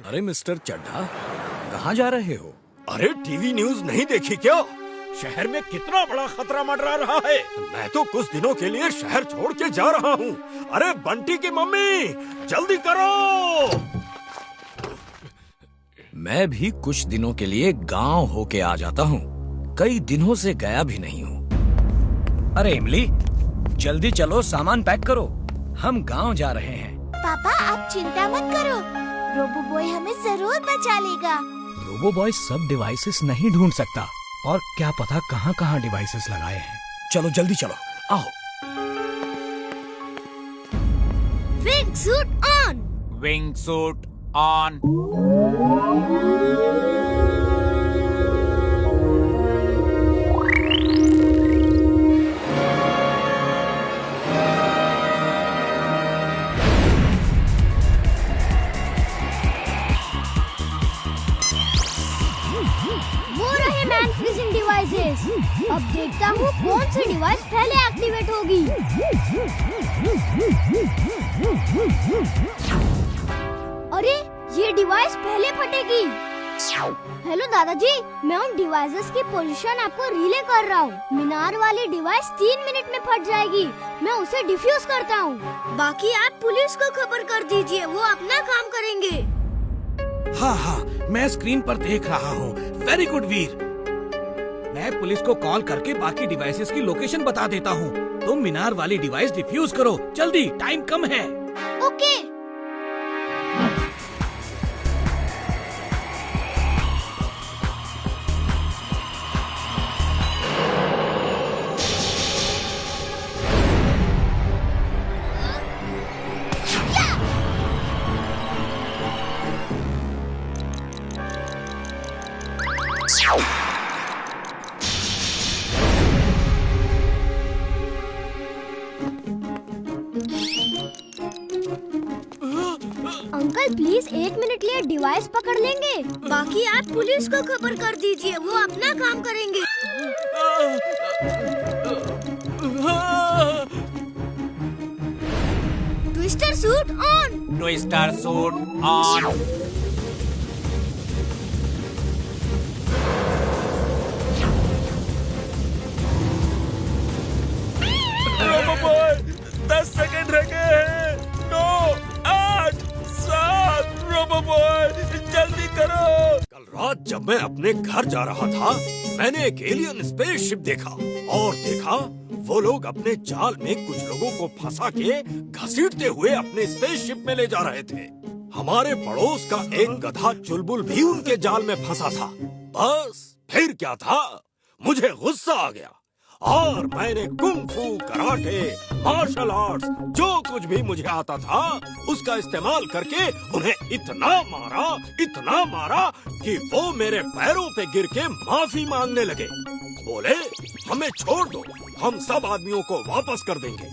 अरे मिस्टर चड्ढा, कहाँ जा रहे हो? अरे टीवी न्यूज़ नहीं देखी क्या? शहर में कितना बड़ा खतरा मंडरा रहा है। मैं तो कुछ दिनों के लिए शहर छोड़ के जा रहा हूँ। अरे बंटी की मम्मी, जल्दी करो। मैं भी कुछ दिनों के लिए गांव होके आ जाता हूँ। कई दिनों से गया भी नहीं हूँ। अरे इमली, जल्दी चलो, सामान पैक करो, हम गांव जा रहे हैं। पापा आप चिंता मत करो, रोबो बॉय हमें जरूर बचा लेगा। रोबो बॉय सब डिवाइसेस नहीं ढूंढ सकता, और क्या पता कहाँ कहाँ डिवाइसेस लगाए हैं। चलो जल्दी चलो, आओ। Wing suit on. Wing suit on. अब देखता हूँ कौन सी डिवाइस पहले एक्टिवेट होगी। अरे ये डिवाइस पहले फटेगी। हेलो दादाजी, मैं उन डिवाइसेस की पोजीशन आपको रिले कर रहा हूँ। मीनार वाली डिवाइस 3 मिनट में फट जाएगी। मैं उसे डिफ्यूज करता हूँ। बाकी आप पुलिस को खबर कर दीजिए, वो अपना काम करेंगे। हाँ, मैं स्क्रीन पर देख रहा हूँ। वेरी गुड वीर। मैं पुलिस को कॉल करके बाकी डिवाइसेस की लोकेशन बता देता हूँ। तुम मीनार वाली डिवाइस डिफ्यूज करो, जल्दी, टाइम कम है। ओके। अंकल प्लीज 1 मिनट लिए डिवाइस पकड़ लेंगे। बाकी आप पुलिस को खबर कर दीजिए, वो अपना काम करेंगे। Twister suit on. Twister suit on. Robo boy, 10 second रह गए हैं। 9, 8, 7, रोबो बॉय जल्दी करो। कल रात जब मैं अपने घर जा रहा था, मैंने एक एलियन स्पेसशिप देखा और देखा वो लोग अपने जाल में कुछ लोगों को फंसा के घसीटते हुए अपने स्पेसशिप में ले जा रहे थे। हमारे पड़ोस का एक गधा चुलबुल भी उनके जाल में फंसा था। बस फिर क्या था, मुझे गुस्सा आ गया और मैंने कुंग फू, कराटे, मार्शल आर्ट्स, जो कुछ भी मुझे आता था उसका इस्तेमाल करके उन्हें इतना मारा कि वो मेरे पैरों पे गिर के माफी मांगने लगे। बोले हमें छोड़ दो, हम सब आदमियों को वापस कर देंगे।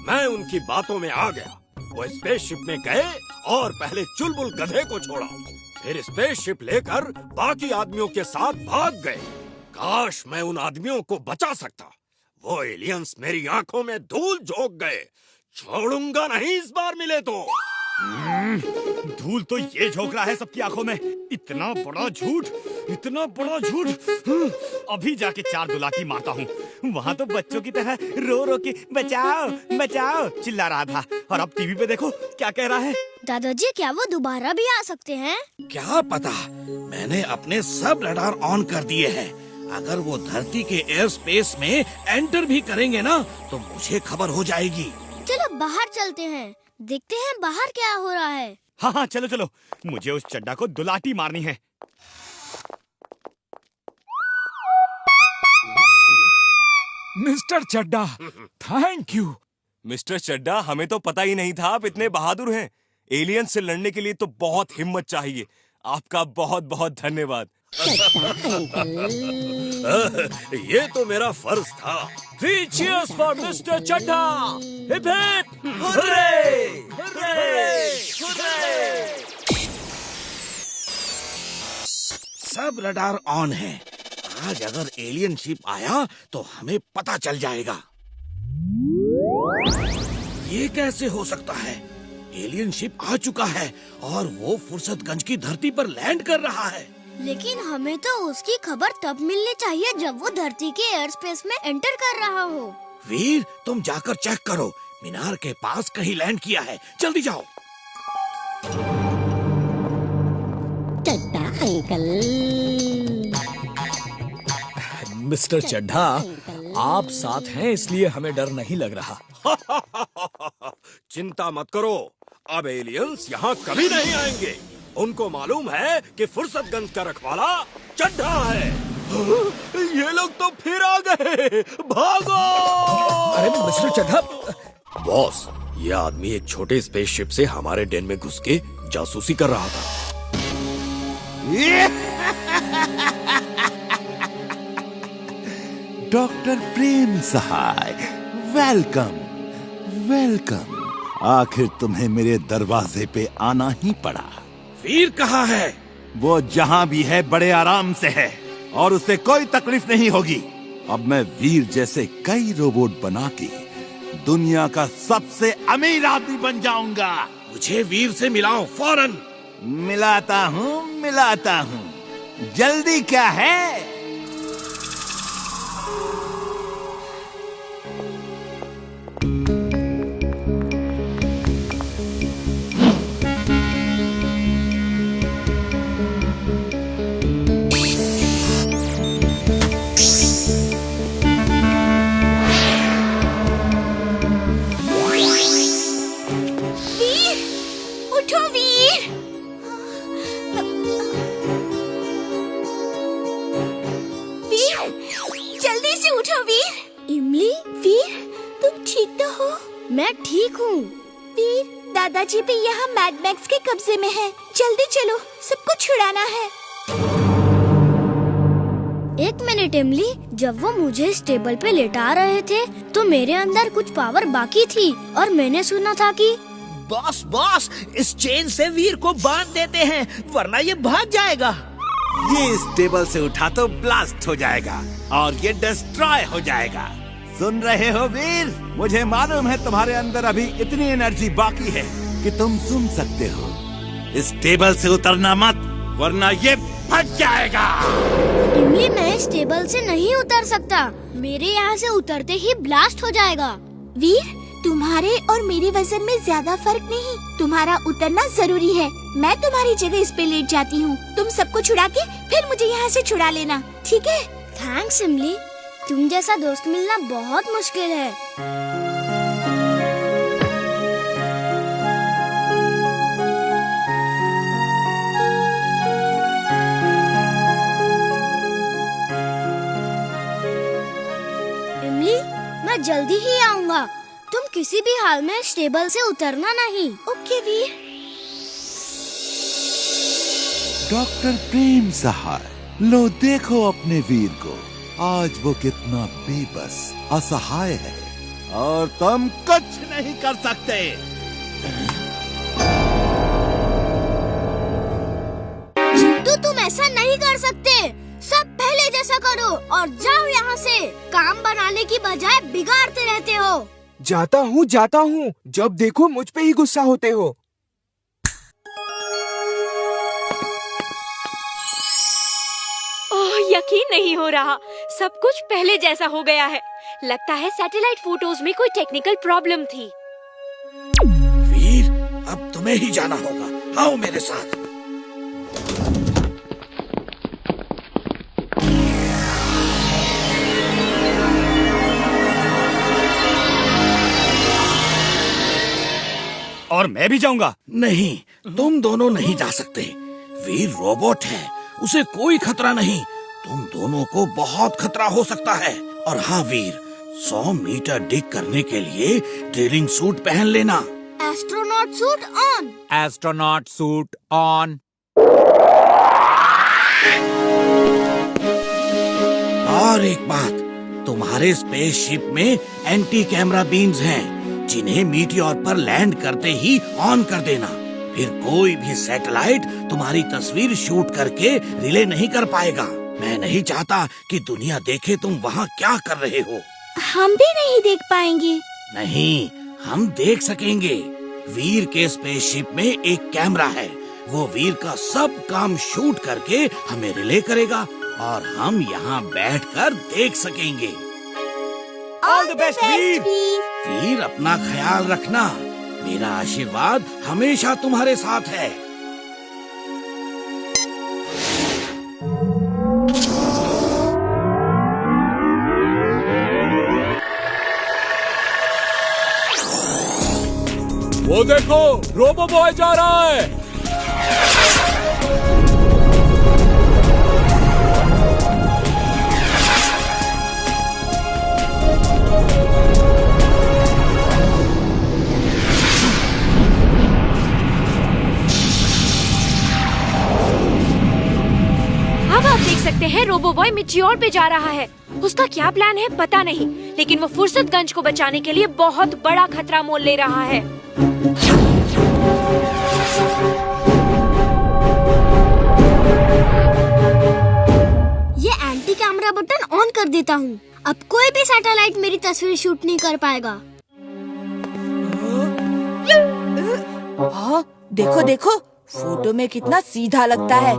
मैं उनकी बातों में आ गया। वो स्पेसशिप में गए और पहले चुलबुल गधे को छोड़ा, फिर स्पेसशिप लेकर बाकी आदमियों के साथ भाग गए। काश मैं उन आदमियों को बचा सकता। वो एलियंस मेरी आंखों में धूल झोंक गए। छोड़ूंगा नहीं इस बार मिले तो। धूल तो ये झोंक रहा है सबकी आंखों में। इतना बड़ा झूठ। अभी जाके 4 दुलाकी मारता हूँ। वहाँ तो बच्चों की तरह रो रो के बचाओ चिल्ला रहा था, और अब टीवी पे देखो क्या कह रहा है। दादाजी क्या वो दोबारा भी आ सकते हैं? क्या पता, मैंने अपने सब रडार ऑन कर दिए हैं। अगर वो धरती के एयर स्पेस में एंटर भी करेंगे ना, तो मुझे खबर हो जाएगी। चलो बाहर चलते हैं, देखते हैं बाहर क्या हो रहा है। हाँ, चलो, मुझे उस चड्डा को दुलाटी मारनी है। Mister Chadha, thank you. Mister Chadha, हमें तो पता ही नहीं था आप इतने बहादुर हैं। एलियन से लड़ने के लिए तो बहुत हिम्मत चाहिए। आपका बहुत बहुत धन्यवाद। ये तो मेरा फर्ज था। 3 cheers for Mr. Chaddha. Hip hip hurray! सब रडार ऑन है। आज अगर एलियन शिप आया तो हमें पता चल जाएगा। ये कैसे हो सकता है? एलियन शिप आ चुका है और वो फुर्सतगंज की धरती पर लैंड कर रहा है। लेकिन हमें तो उसकी खबर तब मिलनी चाहिए जब वो धरती के एयर स्पेस में एंटर कर रहा हो। वीर, तुम जाकर चेक करो, मीनार के पास कहीं लैंड किया है। जल्दी जाओ। चड्ढा अंकल, मिस्टर चड्ढा, आप साथ हैं इसलिए हमें डर नहीं लग रहा। चिंता मत करो, अब एलियंस यहाँ कभी नहीं आएंगे। उनको मालूम है कि फुर्सतगंज का रखवाला चड्ढा है। ये लोग तो फिर आ गए, भागो! अरे मिस्टर चड्ढा, बॉस, ये आदमी एक छोटे स्पेसशिप से हमारे डेन में घुस के जासूसी कर रहा था। डॉक्टर प्रेम सहाय, वेलकम वेलकम। आखिर तुम्हें मेरे दरवाजे पे आना ही पड़ा। वीर कहाँ है? वो जहाँ भी है बड़े आराम से है और उसे कोई तकलीफ नहीं होगी। अब मैं वीर जैसे कई रोबोट बना के दुनिया का सबसे अमीर आदमी बन जाऊंगा। मुझे वीर से मिलाओ फौरन। मिलाता हूँ। जल्दी क्या है? मैं ठीक हूँ। वीर, दादाजी भी यहाँ मैड मैक्स के कब्जे में है। जल्दी चलो, सबको छुड़ाना है। एक मिनट इमली, जब वो मुझे इस टेबल पे लेटा रहे थे तो मेरे अंदर कुछ पावर बाकी थी और मैंने सुना था कि बॉस, इस चेन से वीर को बांध देते हैं वरना ये भाग जाएगा। ये इस टेबल से उठा तो ब्लास्ट हो जाएगा और ये डिस्ट्रॉय हो जाएगा। सुन रहे हो वीर? मुझे मालूम है तुम्हारे अंदर अभी इतनी एनर्जी बाकी है कि तुम सुन सकते हो। इस टेबल से उतरना मत वरना ये फट जाएगा। इमली, मैं इस टेबल से नहीं उतर सकता। मेरे यहाँ से उतरते ही ब्लास्ट हो जाएगा। वीर, तुम्हारे और मेरे वजन में ज्यादा फर्क नहीं। तुम्हारा उतरना जरूरी है। मैं तुम्हारी जगह इस पे लेट जाती हूँ। तुम सबको छुड़ा के फिर मुझे यहाँ से छुड़ा लेना, ठीक है? थैंक्स इमली, तुम जैसा दोस्त मिलना बहुत मुश्किल है। इमली, मैं जल्दी ही आऊँगा। तुम किसी भी हाल में इस टेबल से उतरना नहीं। ओके वीर। डॉक्टर प्रेम सहाय, लो देखो अपने वीर को। आज वो कितना बेबस, असहाय है और तुम कुछ नहीं कर सकते। चिंटू, तुम ऐसा नहीं कर सकते। सब पहले जैसा करो और जाओ यहाँ से। काम बनाने की बजाय बिगाड़ते रहते हो। जाता हूँ। जब देखो मुझ पे ही गुस्सा होते हो। यकीन नहीं हो रहा, सब कुछ पहले जैसा हो गया है। लगता है सैटेलाइट फोटोज में कोई टेक्निकल प्रॉब्लम थी। वीर, अब तुम्हें ही जाना होगा। आओ मेरे साथ। और मैं भी जाऊंगा। नहीं, तुम दोनों नहीं जा सकते। वीर रोबोट है, उसे कोई खतरा नहीं। तुम दोनों को बहुत खतरा हो सकता है। और हाँ वीर, 100 मीटर डिग करने के लिए ड्रिलिंग सूट पहन लेना। Astronaut suit on. Astronaut suit on. और एक बात, तुम्हारे स्पेसशिप में एंटी कैमरा बीम्स हैं, जिन्हें मीटियोर पर लैंड करते ही ऑन कर देना। फिर कोई भी सैटेलाइट तुम्हारी तस्वीर शूट करके रिले नहीं कर पाएगा। मैं नहीं चाहता कि दुनिया देखे तुम वहाँ क्या कर रहे हो। हम भी नहीं देख पाएंगे। नहीं, हम देख सकेंगे। वीर के स्पेसशिप में एक कैमरा है। वो वीर का सब काम शूट करके हमें रिले करेगा और हम यहाँ बैठकर देख सकेंगे। ऑल द बेस्ट वीर। वीर, अपना ख्याल रखना। मेरा आशीर्वाद हमेशा तुम्हारे साथ है। वो देखो, रोबो बॉय जा रहा है। अब आप देख सकते हैं रोबो बॉय मिटियोर पे जा रहा है। उसका क्या प्लान है पता नहीं, लेकिन वो फुर्सतगंज को बचाने के लिए बहुत बड़ा खतरा मोल ले रहा है। ये एंटी कैमरा बटन ऑन कर देता हूँ। अब कोई भी सैटेलाइट मेरी तस्वीर शूट नहीं कर पाएगा। हाँ, देखो देखो, फोटो में कितना सीधा लगता है।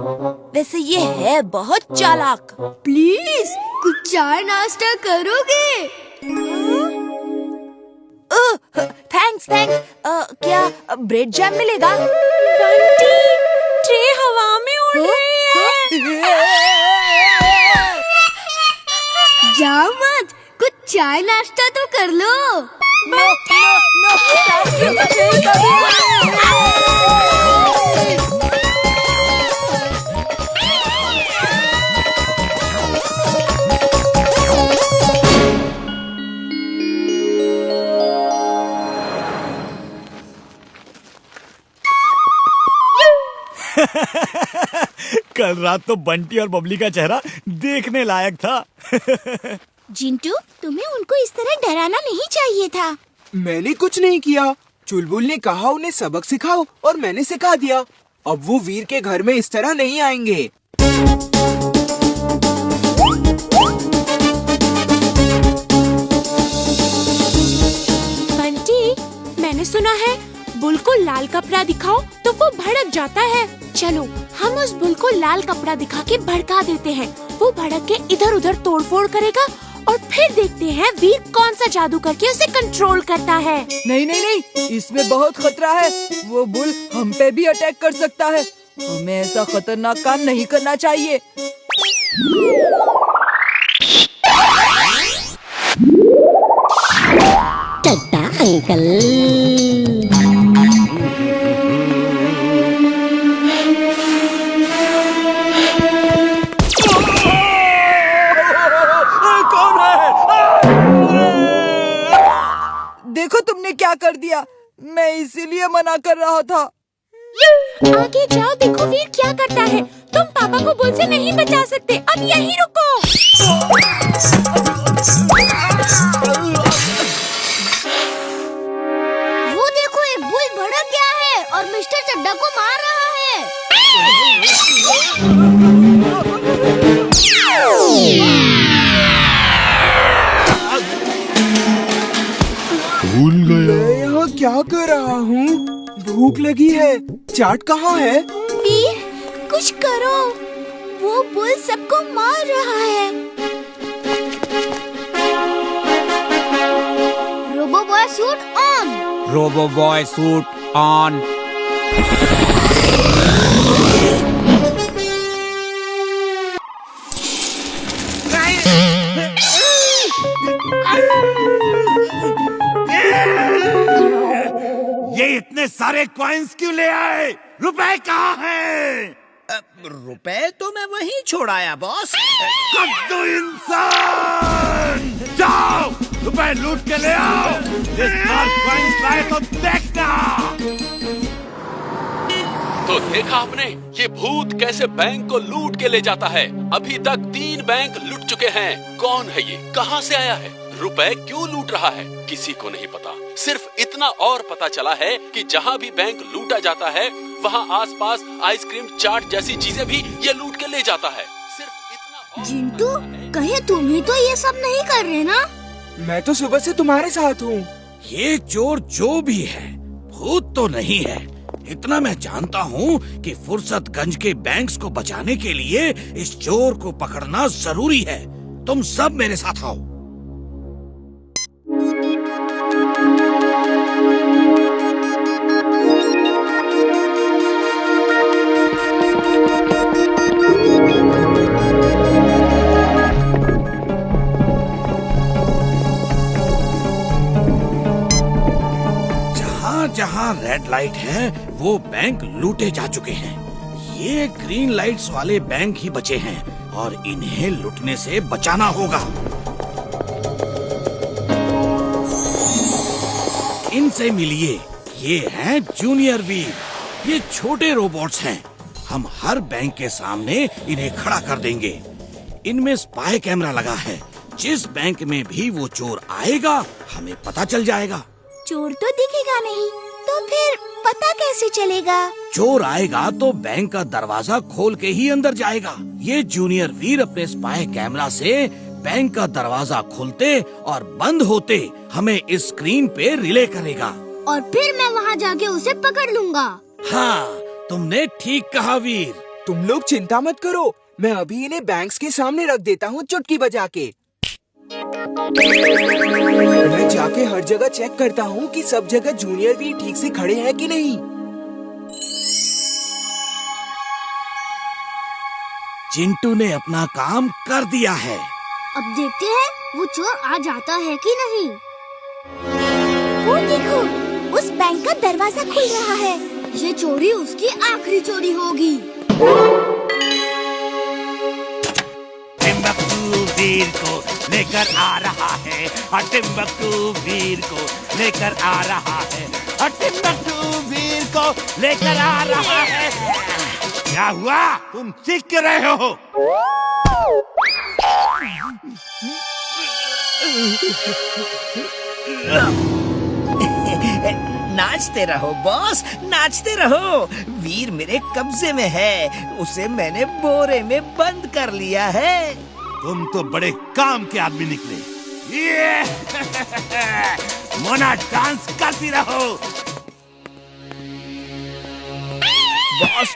वैसे ये है बहुत चालाक। प्लीज कुछ चाय नाश्ता करोगे? Thanks thanks. क्या ब्रेड जैम मिलेगा? बंटी, ट्रे हवा में उड़ रही है। जाओ मत, कुछ चाय नाश्ता तो कर लो। नो नो कल रात तो बंटी और बबली का चेहरा देखने लायक था। जिंटू, तुम्हें उनको इस तरह डराना नहीं चाहिए था। मैंने कुछ नहीं किया। चुलबुल ने कहा उन्हें सबक सिखाओ और मैंने सिखा दिया। अब वो वीर के घर में इस तरह नहीं आएंगे। बंटी, मैंने सुना है बुल को लाल कपड़ा दिखाओ तो वो भड़क जाता है। चलो हम उस बुल को लाल कपड़ा दिखा के भड़का देते हैं। वो भड़क के इधर उधर तोड़फोड़ करेगा और फिर देखते हैं वीर कौन सा जादू करके उसे कंट्रोल करता है। नहीं नहीं नहीं, इसमें बहुत खतरा है। वो बुल हम पे भी अटैक कर सकता है। हमें ऐसा खतरनाक काम नहीं करना चाहिए। टट्टा अंकल। देखो तुमने क्या कर दिया। मैं इसीलिए मना कर रहा था। आगे जाओ, देखो वीर क्या करता है। तुम पापा को बुल से नहीं बचा सकते, अब यहीं रुको। वो देखो, एक बुल भड़क गया है और मिस्टर चड्डा को मार रहा है। भूल गया। मैं यहाँ क्या कर रहा हूँ? भूख लगी है। चाट कहाँ है? वीर, कुछ करो। वो बुल सबको मार रहा है। Robo boy suit on. Robo boy suit on. ये इतने सारे कॉइन्स क्यों ले आए? रुपए कहाँ हैं? रुपए तो मैं वहीं छोड़ाया बॉस। कद्दू इंसान! जाओ, रुपए लूट के ले आओ। इस बार कॉइन्स लाए तो देखना। तो देखा आपने, ये भूत कैसे बैंक को लूट के ले जाता है। अभी तक 3 बैंक लूट चुके हैं। कौन है ये, कहां से आया है, रुपए क्यों लूट रहा है, किसी को नहीं पता। सिर्फ इतना और पता चला है कि जहां भी बैंक लूटा जाता है वहां आसपास आइसक्रीम, चाट जैसी चीजें भी ये लूट के ले जाता है। सिर्फ इतना। जिंटू, कहीं तुम ही तो ये सब नहीं कर रहे ना? मैं तो सुबह से तुम्हारे साथ हूँ। ये चोर जो भी है, भूत तो नहीं है, इतना मैं जानता हूँ कि फुर्सतगंज के बैंक्स को बचाने के लिए इस चोर को पकड़ना जरूरी है। तुम सब मेरे साथ आओ। जहाँ रेड लाइट है वो बैंक लूटे जा चुके हैं। ये ग्रीन लाइट्स वाले बैंक ही बचे हैं और इन्हें लूटने से बचाना होगा। इनसे मिलिए, ये हैं जूनियर वीर। ये छोटे रोबोट्स हैं। हम हर बैंक के सामने इन्हें खड़ा कर देंगे। इनमें स्पाई कैमरा लगा है। जिस बैंक में भी वो चोर आएगा हमें पता चल जाएगा। चोर तो दिखेगा नहीं, तो फिर पता कैसे चलेगा? चोर आएगा तो बैंक का दरवाजा खोल के ही अंदर जाएगा। ये जूनियर वीर अपने स्पाई कैमरा से बैंक का दरवाजा खोलते और बंद होते हमें इस स्क्रीन पे रिले करेगा। और फिर मैं वहाँ जाके उसे पकड़ लूँगा। हाँ, तुमने ठीक कहा वीर। तुम लोग चिंता मत करो, मैं अभी इन्हें बैंक्स के सामने रख देता हूँ चुटकी बजा के। मैं जाके हर जगह चेक करता हूँ कि सब जगह जूनियर वीर ठीक से खड़े हैं कि नहीं। चिंटू ने अपना काम कर दिया है। अब देखते हैं वो चोर आ जाता है कि नहीं। वो देखो, उस बैंक का दरवाजा खुल रहा है। ये चोरी उसकी आखिरी चोरी होगी। टिम्बकटू वीर को लेकर आ रहा है, और टिम्बकटू वीर को लेकर आ रहा है, और टिम्बकटू वीर को लेकर आ रहा है। क्या हुआ? तुम चीख क्यों रहे हो? नाचते रहो बॉस, नाचते रहो। वीर मेरे कब्जे में है, उसे मैंने बोरे में बंद कर लिया है। तुम तो बड़े काम के आदमी निकले। ये मोना डांस करती रहो। बॉस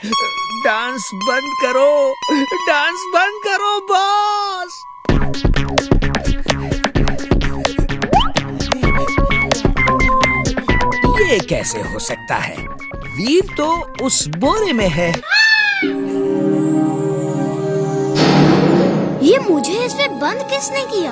डांस बंद करो, डांस बंद करो बॉस। ये कैसे हो सकता है? वीर तो उस बोरे में है। ये मुझे इसमें बंद किसने किया?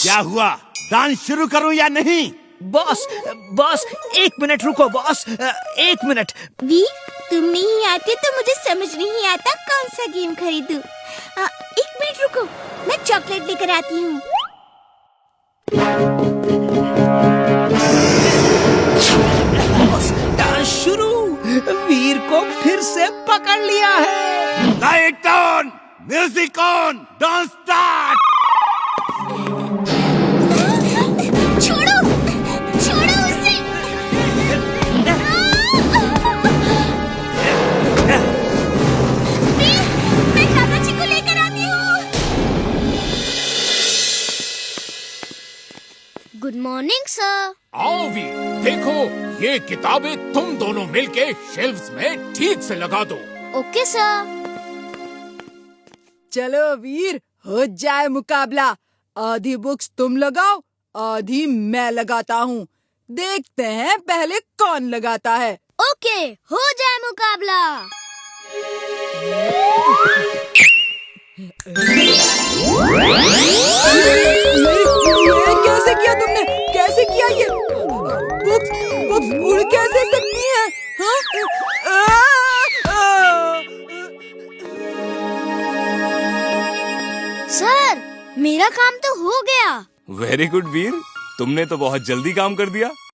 क्या हुआ? डांस शुरू करूं या नहीं? बॉस बॉस, एक मिनट रुको बॉस, एक मिनट। वीर, तुम नहीं आते तो मुझे समझ नहीं आता कौन सा गेम खरीदूं। एक मिनट रुको, मैं चॉकलेट लेकर आती हूँ। डांस शुरू। वीर को फिर से पकड़ लिया है। Light on, music on, dance start. छोड़ो, छोड़ो उसे। वीर, मैं दादाजी को लेकर आती हूँ। Good morning sir. आओ वीर, देखो ये किताबें तुम दोनों मिलके शेल्फ्स में ठीक से लगा दो। Okay sir. चलो वीर, हो जाए मुकाबला। आधी बुक्स तुम लगाओ, आधी मैं लगाता हूँ। देखते हैं पहले कौन लगाता है। ओके, हो जाए मुकाबला। ये कैसे किया तुमने? कैसे किया ये? बुक्स बुक्स उड़ कैसे सकती हैं? सर, मेरा काम तो हो गया। वेरी गुड वीर, तुमने तो बहुत जल्दी काम कर दिया।